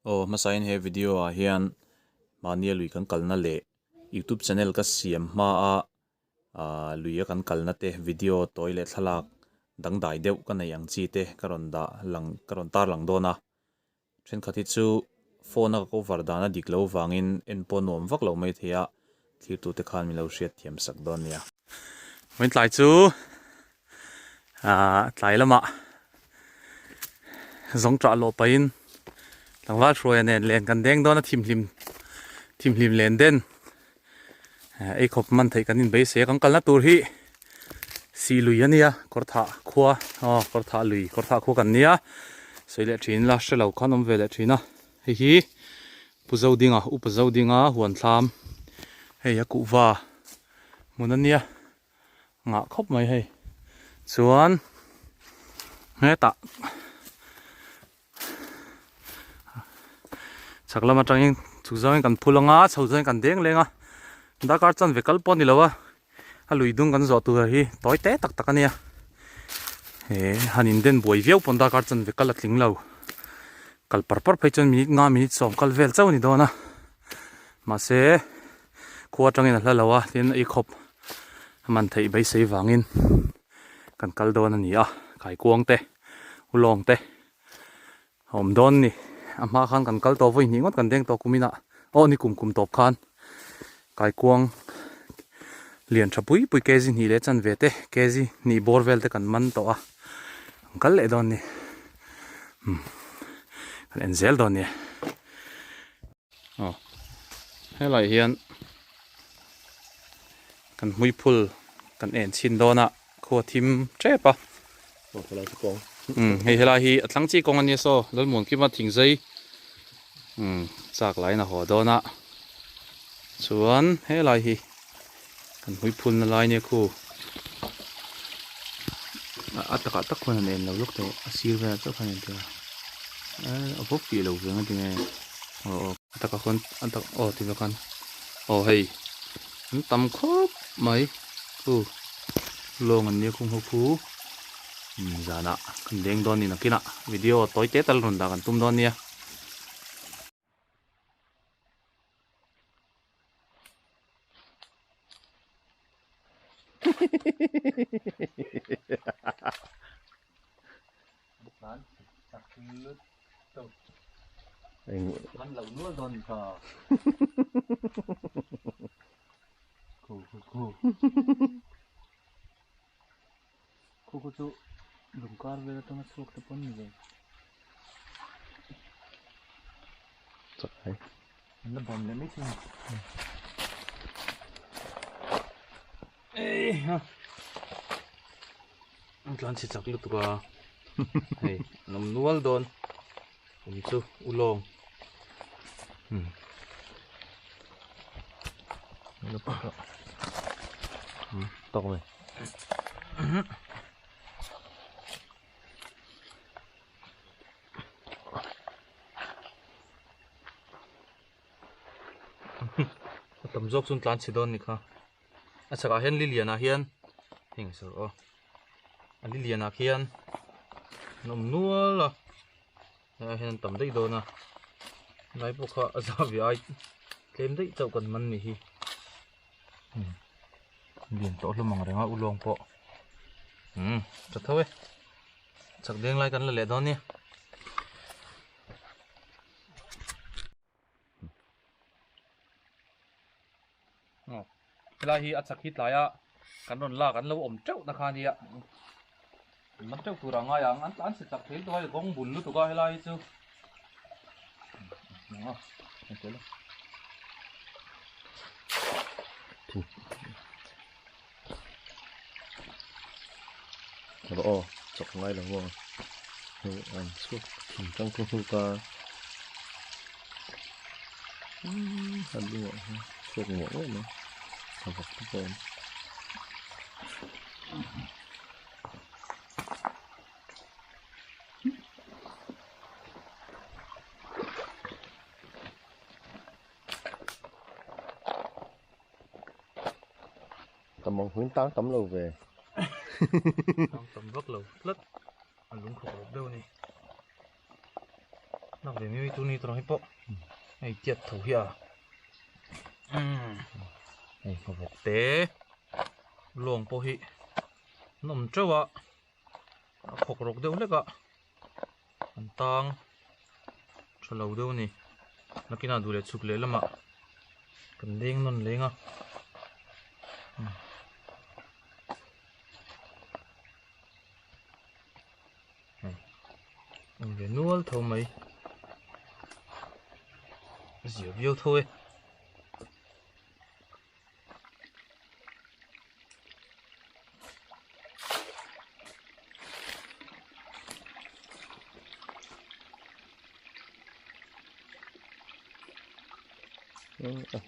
Oh, masain he video a hian mania lui kan kalna le YouTube channel ka siam hmaa lui kan kalna te video toilet thalak dang dai deuh kan nei ang chi te karon da lang karon tar lang dona thenkhat hi chu phone a cover dana diklo wangin en ponom vak lo mai thia thlir tu te khan mi lo hriat thiam sak don nia min tlai chu tlai lama zong tra lo pain langwa throya nen len kan deng dona thim hlim len den ei khop man thei kanin be se kan kalna tur hi si lui ania kortha khua kortha lui kortha khu kan nia soile thin la shelo khanom vele thina hi puzo dinga upazo dinga huan thlam hei aku wa munania nga khop mai hei chuan heta chaklama tangin chuzang kan phulanga chhojang kan deng lenga dakar chan vekal pon ni lawa a lui dung kan zo tu hi toite tak tak ania hanin den boi viau pon dakar chan vekal atling lo kal par phaichon minute nga minute som kal vel chau ni dona ma se khuwa tangin hla lawa tin ei khop man thei bai sei wangin kan kal don ani a kai kuang te ulong te hom don ni ama khan kan kal to voi ni ngot kan deng to kumina ni kum top khan kai kuang lian thapui pui kezi ni le chan vete kezi ni borvel te kan man to a kal le don ni kan enzel don ni helai hian kan hui phul kan en chin dona kho thim trepa helai chi kong hei helai hi atlang chi kong ani so lolmun ki ma thing zai chak lai na ho dona chuan helai hi kan hui phul na lai ne khu ataka tak khon nen lo lok te asir ve cha khan te abok pi lo ve ngi nge ataka khon atak ti va kan hei tam khop mai khu long an ne khung ho khu zana kan deng don ni nakina video toy te tal run da kan tum don nia bukan sakit tuh kan lau nuo don ka ku chu lungkar vela tanga sok te pon ni ve chai na bom le mi tin ha antlan chi chak lu tu ka hei nom nual don chu ulong nó bắt đó tóc này tầm dốc xuống tlan xịt đi kha chắc là hiện lilian à hiện hình sao lilian à hiện nằm nuôi là hiện tầm đấy đâu nè lấy bộ kha ra vì ai kem đấy chậu cần măng này liền chỗ luôn mà người u lông po chắc thôi chắc đen lại cần là lẹ đó nè cái này hi chắc hít lại á cần đồn la cần lâu ổn trâu na khan đi á mất trâu tu rằng ai ăn ăn sẽ chắc thế thôi con bún lúc tụi coi lại chứ chọc ngay là ngon ăn suốt trong công phu ca ăn đi ngọn suốt ngọn rồi mà học các con tầm mong hướng tán tấm lâu về tầm vất lâu lất ăn đúng khẩu đâu này nó về mi tu ni tao hay bộ hay chết thủ hiệu này có vật té luồng po hi nằm trâu ạ khóc rục đâu đấy cả anh tang cho lâu đâu nè nó kia nào đủ để chụp lấy lắm ạ cần đen non lấy à mình về nuôi thôi mấy dẻo yêu thôi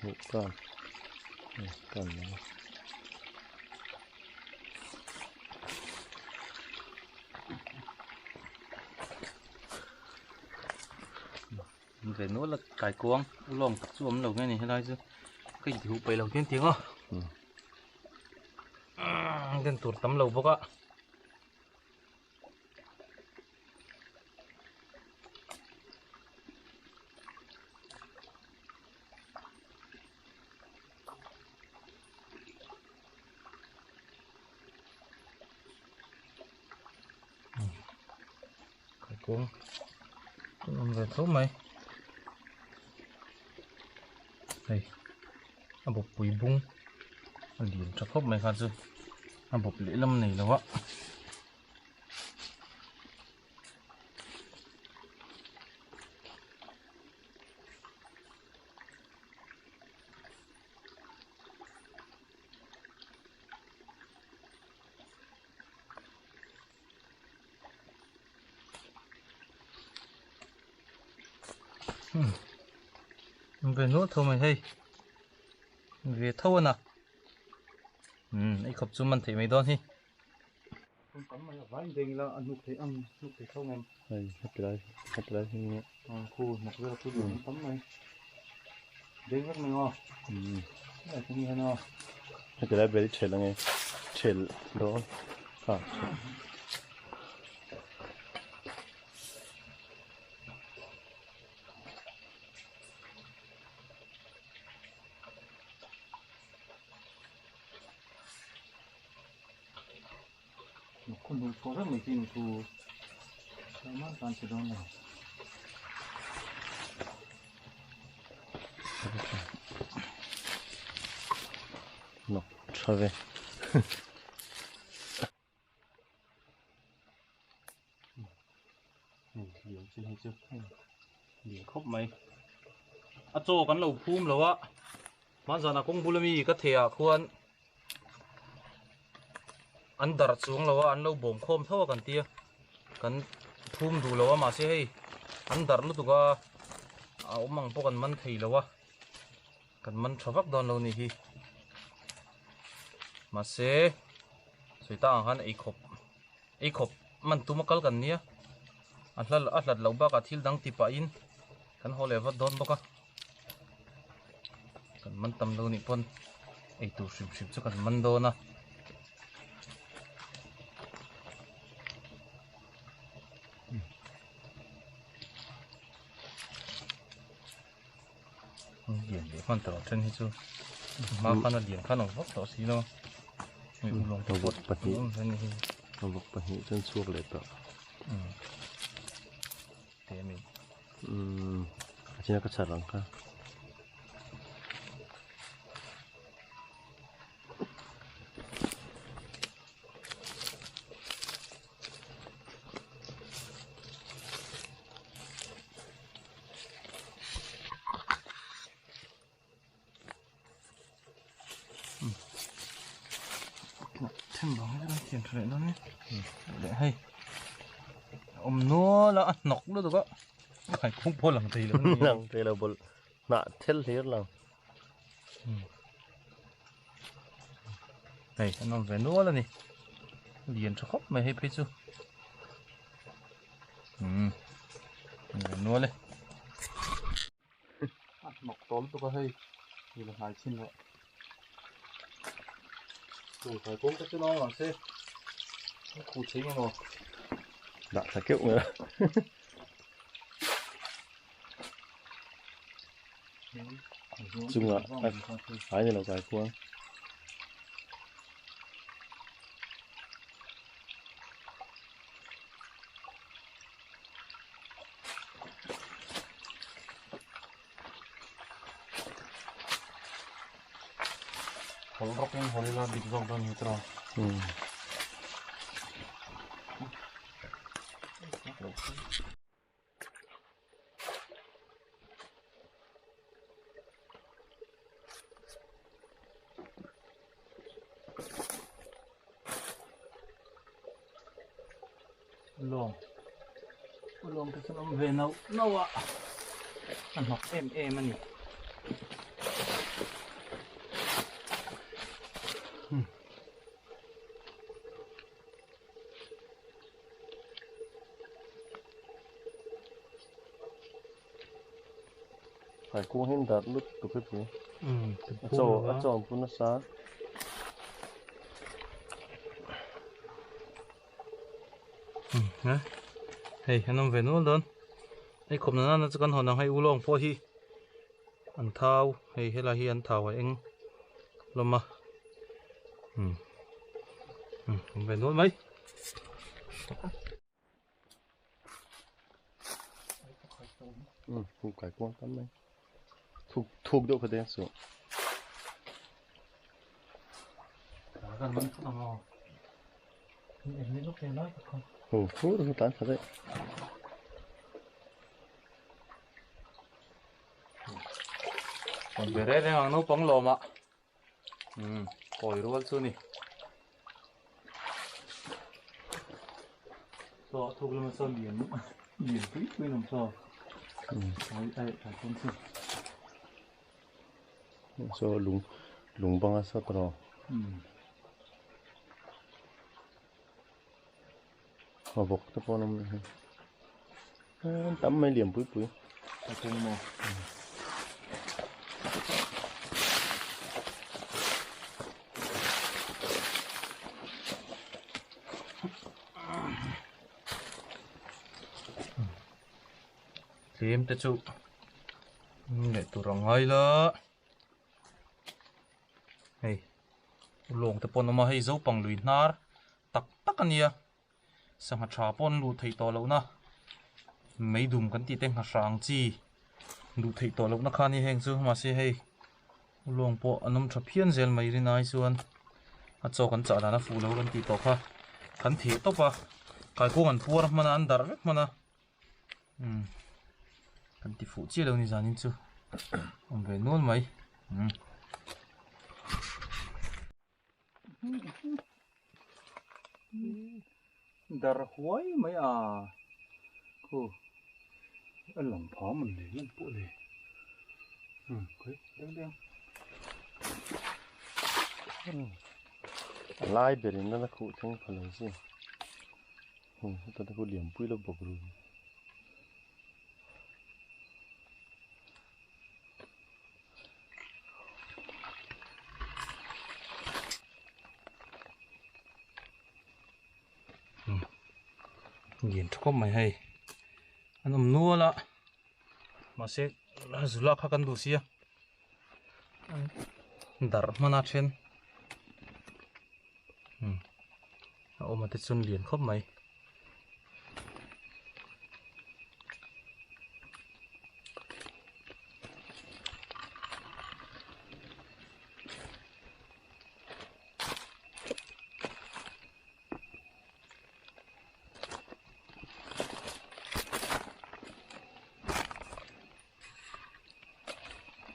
hụt còn này. về nữa là cải cuống lòng xuống đầu nghe này thế này chứ cái gì hụt bầy đầu tiên tiếng tên tuột tắm lầu vô ạ cải cuống làm về thốt mày đây ăn bột bùi bung ăn liền cho khóc mày khát rồi ăn bột lễ lâm này đâu ạ về nốt thôi mày hay về thâu à ấy khóc chung mình thấy mày đón hi không tắm mày vãi đình là ăn lúc thấy thâu em Đây, hết cái đấy thì khu một cái khu đường tắm mày đấy rất mày ngon cái này cũng như nó hết cái đấy về chết là nghe chết đó con đường phố rất mấy tiền thu cái mát toàn chỉ đó này nó trở về liền chưa hay chưa liền khóc mày cho cắn lẩu phum lẩu á mà giờ là cũng bulami cái thìa khuôn ăn đợt xuống lẩu ăn lâu bồn khom thâu cần tia cần phum đủ lẩu mà sẽ hay ăn đợt lúc tụi ông mang po cần mắn thì lẩu cần mắn cho vắt đòn lẩu này hi mà sẽ ta hắn ấy khop mình tụi mặc cần nia ăn lật lẩu ba cả thil đắng tipa in cần hồ lệ vắt đòn baka cần mắn tầm lẩu này pon ấy tụ sụp cho cần mắn đòn điện để khoan tàu chân hết chưa mà khoan là điện khoan nó vấp tàu xí nó mình uống tàu vọt bật nhị chân suốt lại tàu thế mình chỉ là cái sợi lăng cả thêm bóng cái tiền trở lại nó nhé để hay nó là nọc nữa rồi đó phải không bỏ lòng thì lăng thì là bộ nạ thil hết lăng này nó về nữa là nè liền cho khóc mày hay biết chưa về nữa lên nọc to tôi có hay thì là hai chân vậy rồi phải cũng cái nó làm xe cụ chính mà đã phải kiểu nữa chung à ai này là cái cuốn hol rock yang hol la big rock dan mitra lom cái xong về nấu ạ ăn học em anh nhỉ phải cuốn hết đặt lúc tụi cái gì cho cuốn nó sáng hey anh em về nữa đơn ấy khổng nó chỉ cần họ nào hay u long phô hi anh thao hay là hi anh thao anh lom mà về nữa mấy thuộc cái cuốn tắm này thuộc đâu cái đen xuống gần vẫn không em lên lúc này nói không phút nó tán thật đấy còn về đây đang nấu bóng lò mà coi rồi chứ nè so thuộc là sao biển tí làm sao ai không chứ so lùng băng sao đó mà bọc nó bao năm tắm mấy liềm bụi không mà thêm tới chú để tụi rong hơi lỡ hey luồng tập pon mà hay dấu bằng lùi nar tắc anh nhỉ sang hạt trà pon lù thầy to lâu na mấy đùm cái tí tên hạt sáng chi lù thầy to lâu na khăn đi heng chú mà sẽ hay luồng po anh em chụp phiên zel mấy đi này xuân à cho con chợ là nó phù lâu cái tí to kha khăn thiệt to pa cái cô ăn pua mà ăn đar mà na kan ti phụ chi lâu ni zanin chu om ve nol mai dar huai mai à cô ăn lòng phó mình để lên bộ này cái đen lai bể nó là cụ thằng phải làm gì tao có liềm bụi lâu bọc rồi nhìn cho có mày hay anh om nua la mà sẽ zula khá cần đủ xia dar mana chen ôm mà tết xuân liền khóc mày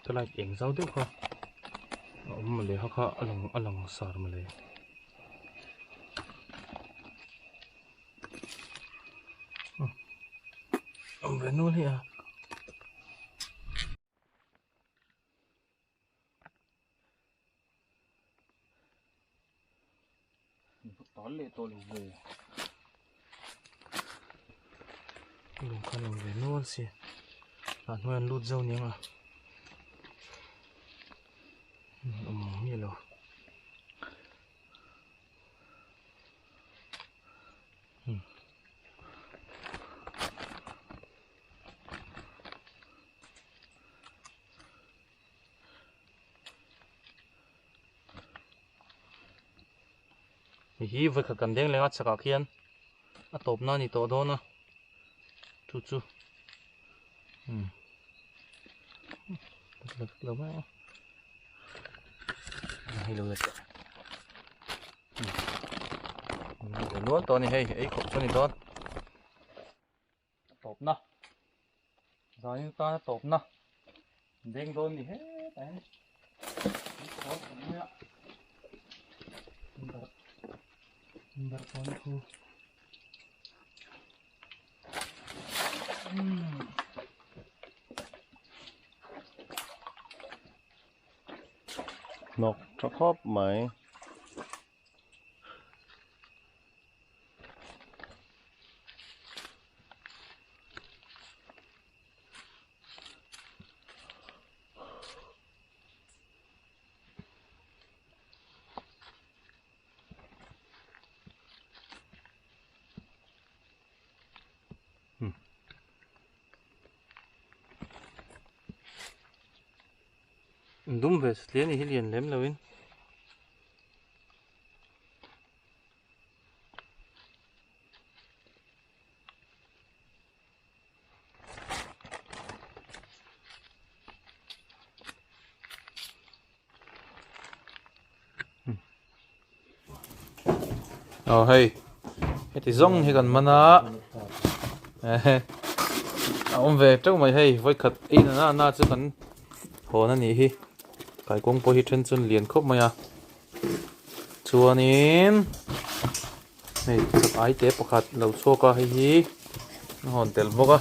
tôi lại tiếng rau được không mà lấy họ along sar mà lấy ông về nuôi đi à tóm lệ tôi về đừng con mình về nuôi xì à nuôi ăn lút dâu nhé mà như là hi với khát cần đen lên ngắt sạc khiên à tộp na ni tổ đó na chú chú lâu quá hay lâu rồi để nuốt to này hay ấy khổ cho này to tộp na rồi chúng ta tộp na đen đôn thì hết đấy khó không nhá Bentar konku. Nọc cho khóp mày. Đúng về liền thì liền lém lên. Hey, thì rong thì gần mà na. Ông về trong mày hey, với khát in na chứ còn hồ nó nhỉ hi. Cái công bố hi chân chân liền khóc mày à. Chua nín. Này, chụp ai tế bọc hạt lâu xô ca hay hi. Nó hòn tèl bốc á.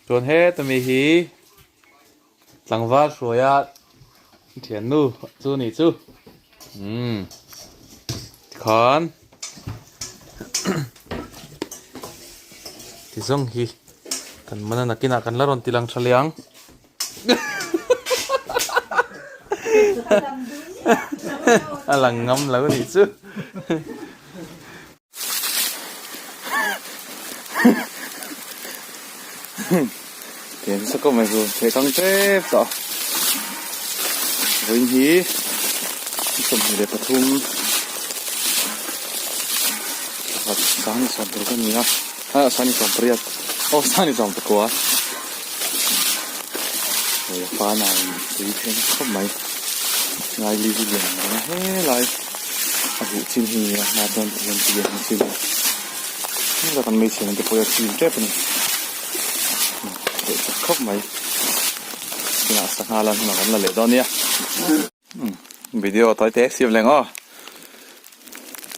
Chuan hết tụi mày hi. Lăng vát rồi à. Thiện nu, chú nỉ chú. Khán. Thì giống hi. Cần mana nak kina kan laron tilang saliang. Alang ngam lagu nỉ chú. Tiền sẽ có mày rồi, thế căng chết đó. Với hí, sầm để bắt thum. Bắt sáng sầm bữa cái gì á? Sáng sầm bữa sáng sầm bữa quá. Rồi pha này tùy theo không mấy. Ngay đi liền hết lại. Vụ chim hì là đơn tiền tiền chim. Nhưng mà còn mấy chuyện thì phải chim chết này. Để khóc mấy. Cái nào sang Hà Lan mà còn là lệ đó nha. Video tối té siêu lên ó.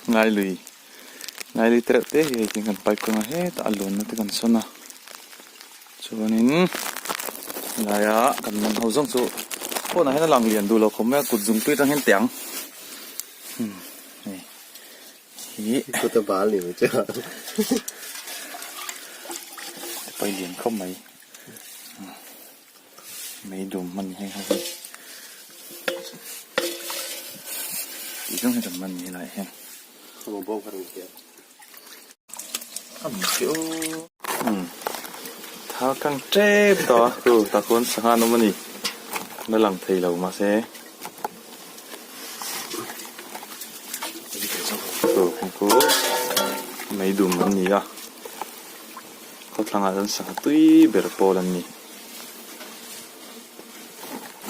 Ngay lì treo té thì chỉ cần bay qua hết ta luôn nó thì cần xuân à. Cho nên là ya cần mình hậu giống số. Cô này nó lằng liền đủ là không mẹ cột dùng tuyết trong hết tiếng. Này. Ý. Cô ta bán liền chứ. Bay liền không mấy. Mấy đùm mình hay không? Chỉ trong cái mình như này hen. Không bao phần kia. Kiểu. Thao căng trép đó. Ta con sang nó mà nó lằng thầy lầu mà sẽ. Không có. Mấy đùm mình nhỉ à. Có thằng nào sang tuy bể bò lần nhỉ.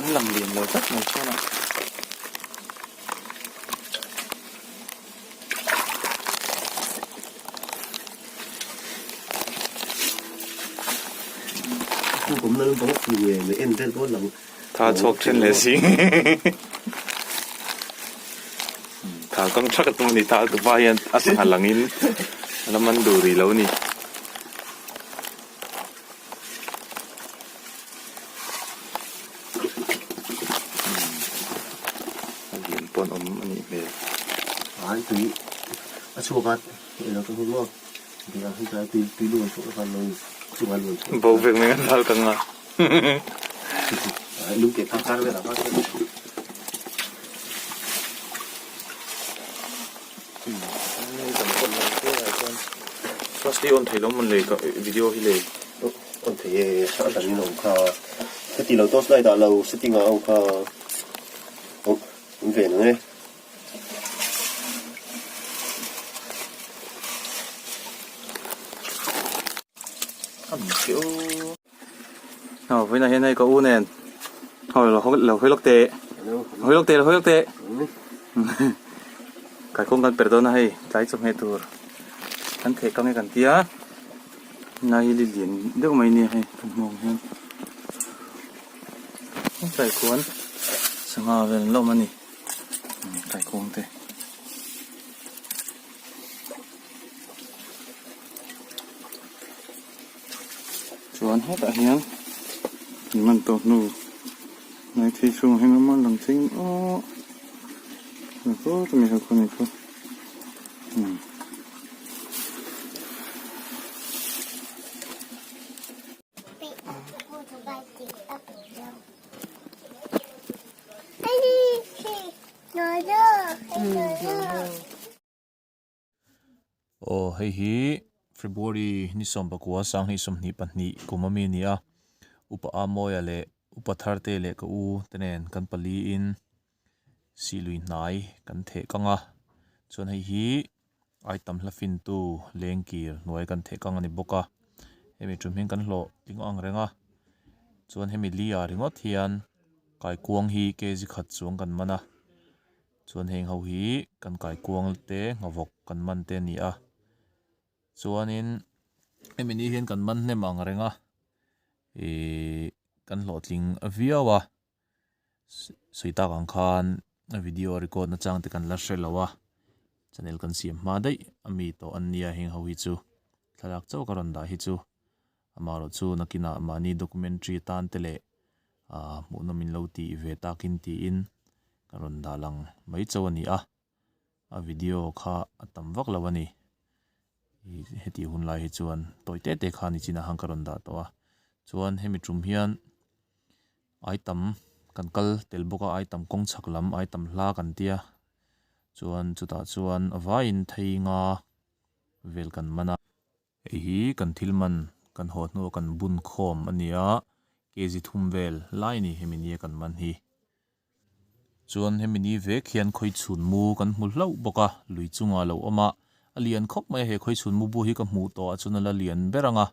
Nó lằng liền lầu rất này cho nào. Cũng nên có một người người em tên có lòng thà chọc trên lệ xí thà căng chắc cái này thà tụi bay ăn ăn hàng langin làm ăn đồ gì lâu nè điểm pon anh về ai tùy số bát nó cũng không ngon thì là không phải tùy luôn số bát luôn số bát luôn bầu việc mình ăn thao căng à đúng cái thang thang với là phát firstly on thấy lắm mình lấy cái video hi lấy on thấy sao là như nông kha cái tỷ lệ tốt đây đã lâu sẽ tiếng ông kha về nữa nghe kiểu với này hiện nay có u nè hồi là hơi lốc tệ cái không cần perdona hay trái trong hệ tour anh thể công cái tia này li liền được mấy nè hay mong hen không phải cuốn sang về lâu mà nè phải không thế chuan hết tại hiền thì mình tổ nụ này thì xuống hay nó mà làm chính ô nó có tụi mình học con này thôi hei hi February ni som bakua sang ni som ni panni kumami ni a upa amoya le upa tharte le ka u tenen kan pali in silui nai kan the kanga chon hei hi item hlafin tu lengkir noi kan the kanga ni boka hemi chumhing kan hlo ting ang renga chon hemi lia ringot hian kai kuang hi kg khat chuang kan mana chon heng ho hi kan kai kuang te ngawok kan man te ni a chuanin emini hian kan man hnem ang renga kan hlotling aviawa soita kang khan video record na chang te kan la shelawa channel kan siam hmaa dei ami to ania heng ho hi chu thalak chaw karon da hi chu amaro chu nakina mani documentary tan tele hmuhnawm in lo ti ve takin ti in karon da lang mai chaw ani a video kha atam vak lawani heti hun lai hi chuan toite te kha ni china hang karon da to a chuan hemi trum hian item kan kal telboka item kong chhaklam item hla kan tia chuan chuta chuan avain theinga vel kan mana hi kan thilman kan hot no kan bun khom ania kg thum vel lai ni hemi ni kan man hi chuan hemi ni ve khian khoi chhun mu kan hmu hlau boka lui chunga lo oma alian khop mai he khoi chhun mu bu hi ka hmu to achuna la lian beranga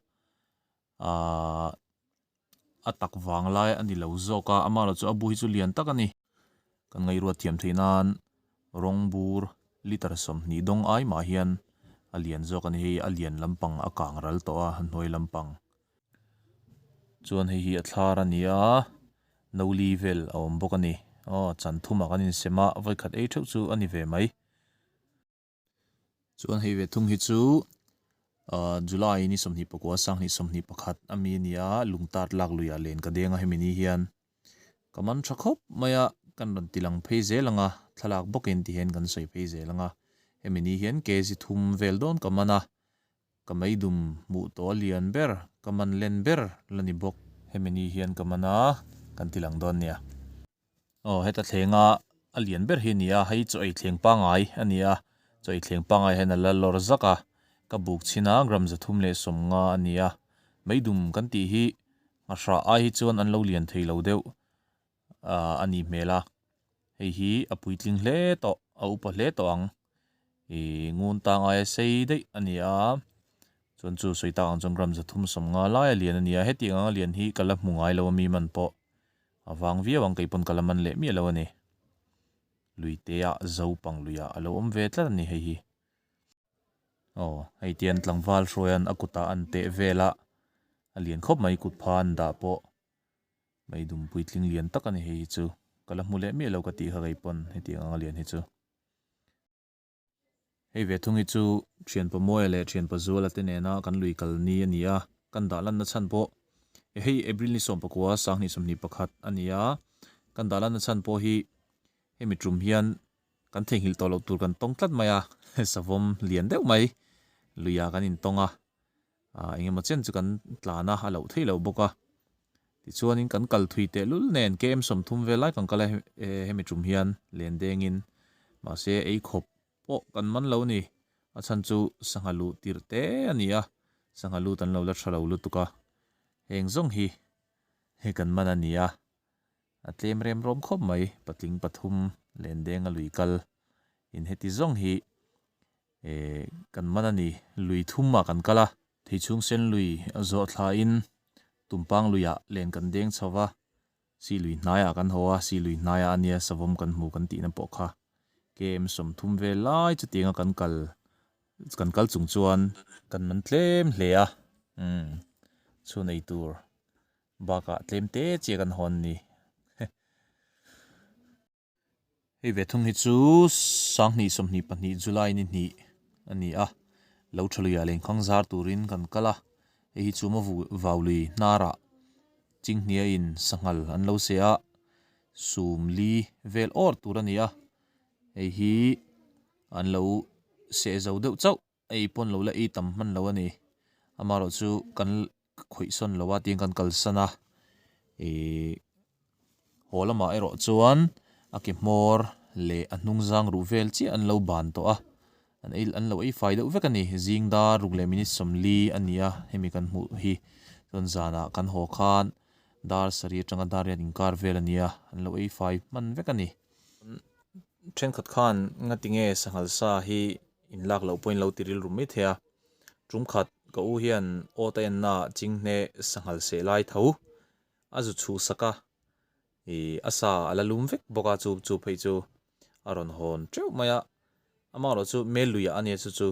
atak wang lai ani lo zoka amalo chu abu hi chu lian tak ani kan ngai ruat thiam theinan rongbur liter som ni dong ai ma hian alian zok ani hi alian lampang akang ral to a hnoi lampang chuan hei hi athlar ania no level awm bok ani chan thuma kanin sema voi khat ei theuh chu ani ve mai chuan hei ve thung hi chu July ni somni pakwa sang ni somni pakhat ami nia lungtar lak luya len ka denga hemini hian kaman thakop maya kan ron tilang pheize langa thalak bokin ti hen kan soi pheize langa hemini hian kezi thum vel don kamana kamai dum mu to lian ber kaman len ber lani bok hemini hian kamana kan tilang don nia heta thlenga alian ber hi nia hei chu ei thleng pa ngai ania choi thleng pa ngai hena la lor zaka kabuk china gram zathum le somnga ania meidum kan ti hi ngasra ai hi chuan an lo lian thei lo deuh ani mela hei hi apuitling hle to a upa hle to ang ngun tang ai sei dei ania chuan chu soita ang chong gram zathum somnga lai lian ania heti anga lian hi kala hmungai lo mi man po awang viawang kaipon kalaman le mi lo ani luite a zo pang luya alo om ve tla ni hei hi hei tian tlangwal hroyan akuta ante vela alian khop mai kut phan da po mai dum puitling lian tak ani hei chu kala hmule mi lo ka ti ha gai pon heti anga lian hi chu hei ve thung hi chu thian pa moya le thian pa zuala te ne na kan lui kal ni ania kan da lan na chan po hei april ni som pakwa sang ni som ni pakhat ania kan da lan na chan po hi hemi trum hian kan theng hil to lo tur kan tong tlat maya savom lian deuh mai luya kan in tonga engemaw chen chu kan tlana halo theilo boka ti chuanin kan kal thui te lul nen kem som thum velai kan kala hemi trum hian len dengin ma se ei khop po kan man lo ni a chan chu sangalu tirte ania sangalu tan lo la thalo lu tuka heng zong hi he kan man ania atlem rem rom khop mai patling pathum len deng a lui kal in heti zong hi kan manani lui thumma kan kala theichung sen lui zo thla in tumpang luya len kan deng chawa si lui hnaya kan hoa si lui hnaya ania savom kan hmu kan ti na po kha kem som thum ve lai chu tinga kan kal chung chuan kan man tlem hle a chu nei tur baka tlem te che kan hon ni hei ve thung hi chu sang ni som ni pani July ni ni ani a lo thaluya len khang zar turin kan kala hi chu ma vauli nara chingnia in sangal an lo se a sumli vel or turania ei hi an lo se zo deuh chau ei pon lo la ei tam man lo ani amaro chu kan khoison lowa ting kan kalsana holama ero chuan akimor le anungzang ruvel chi an lo ban to a an lo ei fai deuh vek ani zingda rugle minute somli ania hemi kan hmu hi ton zana kan ho khan dar sari tanga dar ya inkar vel ania an lo ei fai man vek ani thenkhat khan ngatinge sangal sa hi in lak lo point lo tiril rum mai thea tumkhat ka u hian oten na chingne sangal se lai tho azu chu saka asa ala lum vek boka chu phei chu aron hon treu maya amaro chu meluya ania chu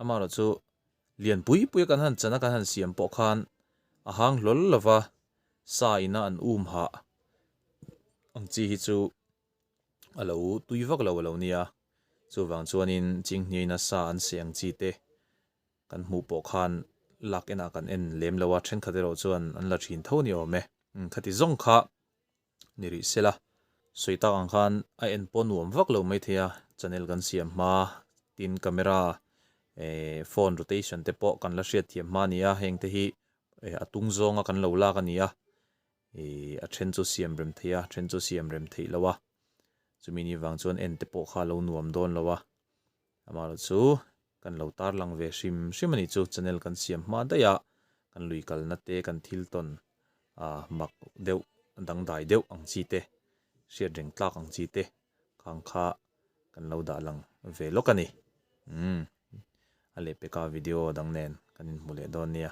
amaro chu lian pui kan han chana kan han siam po khan ahang lol lova sa ina an ha ang chi hi chu alo tuivak lo nia chu wang chuanin chingni na sa an siang chi te kan hmu po khan lak ena kan en lem lawa then khatero chuan an la thin tho ni ome khati zong kha niri sela soita ang khan a en pon nuam vak lo mai thea channel kan siam ma tin camera phone rotation te po kan la hriat thiam ma nia heng te hi atung zonga kan lo la ka nia a then chu siam rem thea then chu siam rem thei lawa chumini wang chuan en te po kha lo nuam don lawa amalo chu kan lo tar lang ve hrim ani chu channel kan siam ma daya kan lui kal na te kan thil ton mak deuh dang dai deuh ang chi te hriat reng tlak ang chi te khang kha kan lo da lang ve lokani ale peka video dang nen kanin mule don nia